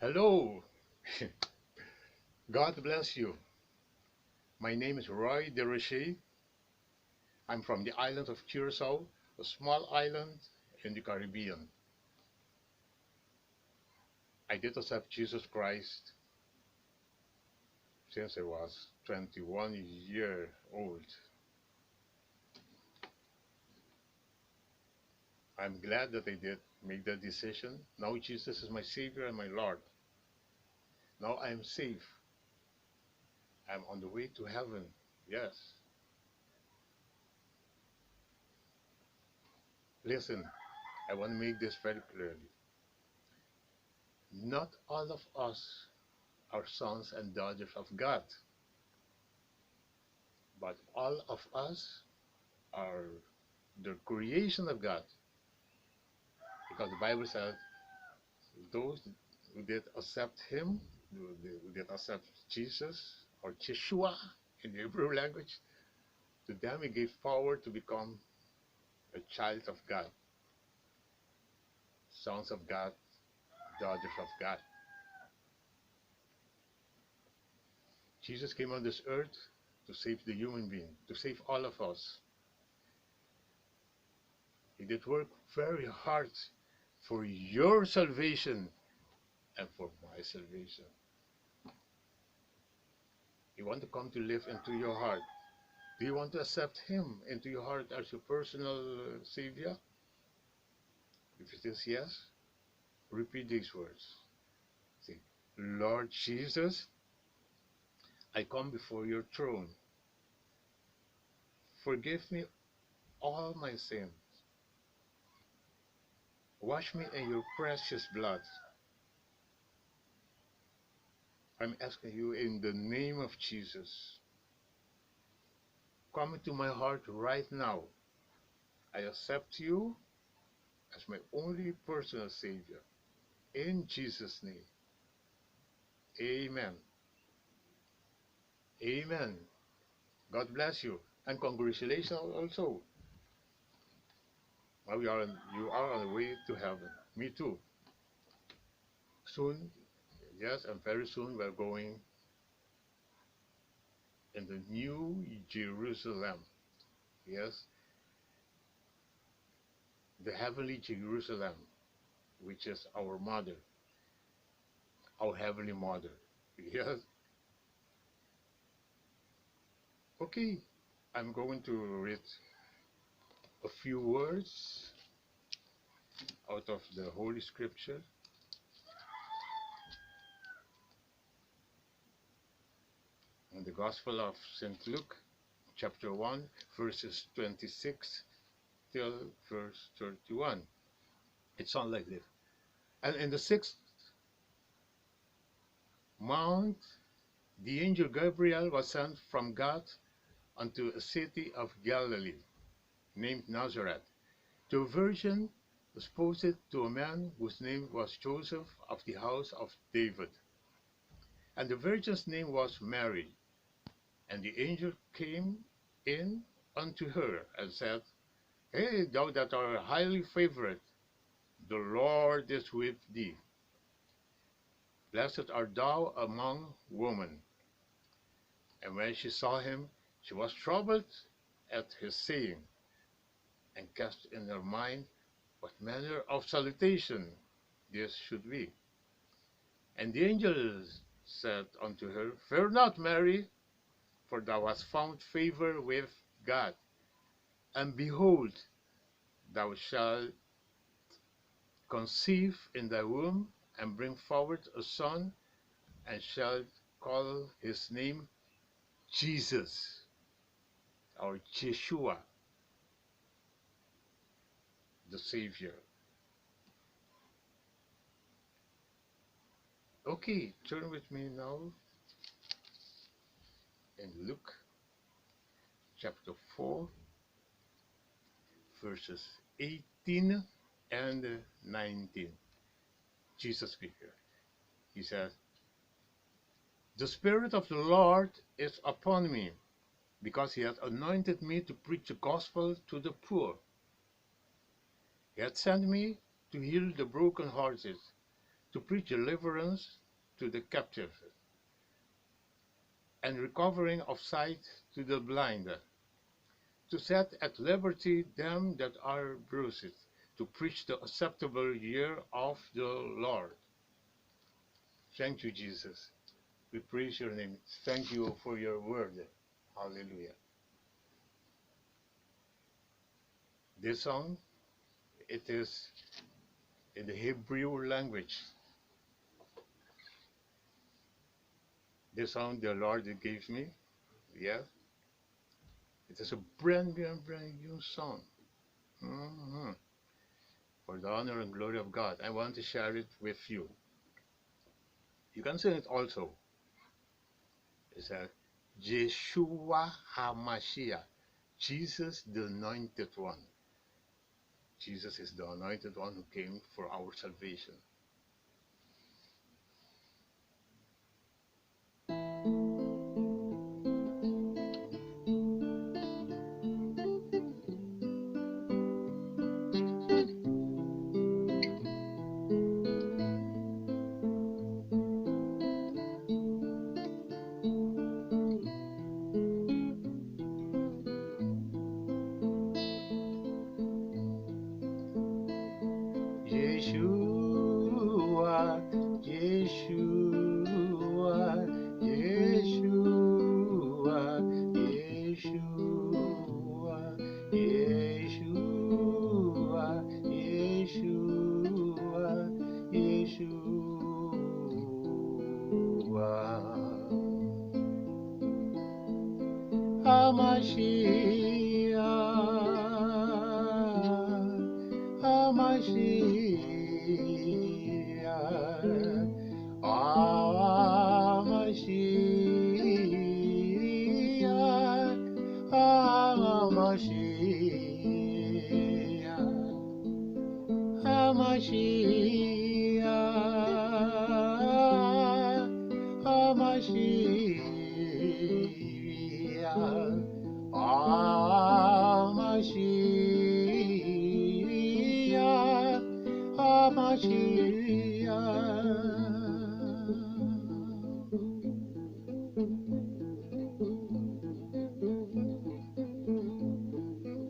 Hello, God bless you. My name is Roché. I'm from the island of Curacao, a small island in the Caribbean. I did accept Jesus Christ since I was 21 years old. I'm glad that I did make that decision. Now Jesus is my Savior and my Lord. Now I am safe. I'm on the way to heaven. Yes. Listen, I want to make this very clearly. Not all of us are sons and daughters of God, but all of us are the creation of God. Because the Bible says those who did accept Him, who did accept Jesus or Yeshua in the Hebrew language, to them He gave power to become a child of God, sons of God, daughters of God. Jesus came on this earth to save the human being, to save all of us. He did work very hard for your salvation and for my salvation. You want to come to live into your heart. Do you want to accept Him into your heart as your personal Savior? If it is yes, repeat these words. Say, Lord Jesus, I come before your throne. Forgive me all my sins. Wash me in your precious blood. I'm asking you in the name of Jesus. Come into my heart right now. I accept you as my only personal Savior. In Jesus' name. Amen. Amen. God bless you. And congratulations also. Now you are on the way to heaven. Me too. Soon, yes, and very soon we're going in the new Jerusalem. Yes, the heavenly Jerusalem, which is our mother, our heavenly mother. Yes. Okay, I'm going to read a few words out of the Holy Scripture. In the Gospel of St. Luke, chapter 1, verses 26 till verse 31. It sounds like this. And in the sixth month, the angel Gabriel was sent from God unto a city of Galilee, named Nazareth, to a virgin espoused to a man whose name was Joseph of the house of David. And the virgin's name was Mary. And the angel came in unto her and said, Hey, thou that art highly favored, the Lord is with thee. Blessed art thou among women. And when she saw him, she was troubled at his saying, and cast in her mind what manner of salutation this should be. And the angel said unto her, Fear not, Mary, for thou hast found favor with God. And behold, thou shalt conceive in thy womb, and bring forward a son, and shalt call his name Jesus, or Yeshua, the Savior. Okay, turn with me now in Luke chapter 4, verses 18 and 19. Jesus speaker. He says, The Spirit of the Lord is upon me, because He hath anointed me to preach the gospel to the poor. He hath sent me to heal the brokenhearted, to preach deliverance to the captive, and recovering of sight to the blind, to set at liberty them that are bruised, to preach the acceptable year of the Lord. Thank you, Jesus. We praise your name. Thank you for your word. Hallelujah. This song, it is in the Hebrew language. This song the Lord gave me, yeah. It is a brand new song. For the honor and glory of God. I want to share it with you. You can sing it also. It's a Yeshua Hamashiach. Jesus the anointed one. Jesus is the anointed one who came for our salvation. Yeshua, Yeshua, Yeshua, Yeshua, Yeshua, Yeshua, Yeshua. Hamashiach, Hamashiach, Hamashiach, Hamashiach, Hamashiach, Hamashiach, Hamashiach, Hamashiach.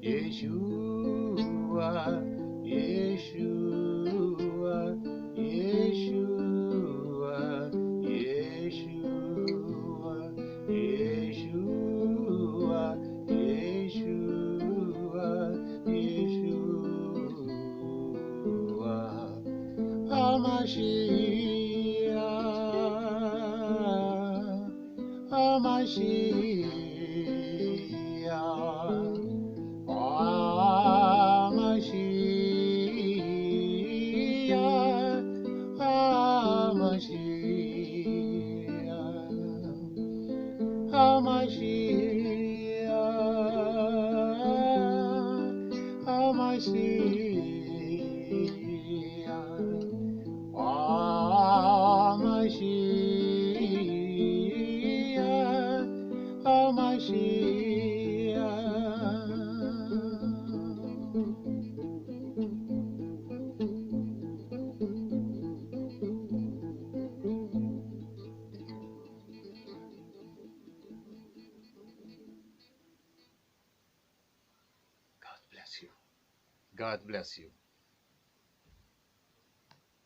Yeshua, Yeshua, Yeshua, Yeshua, Yeshua, Yeshua, Yeshua. Hamashiach, Hamashiach, Hamashiach, Hamashiach, Hamashiach, Hamashiach, Hamashiach, God bless you. God bless you.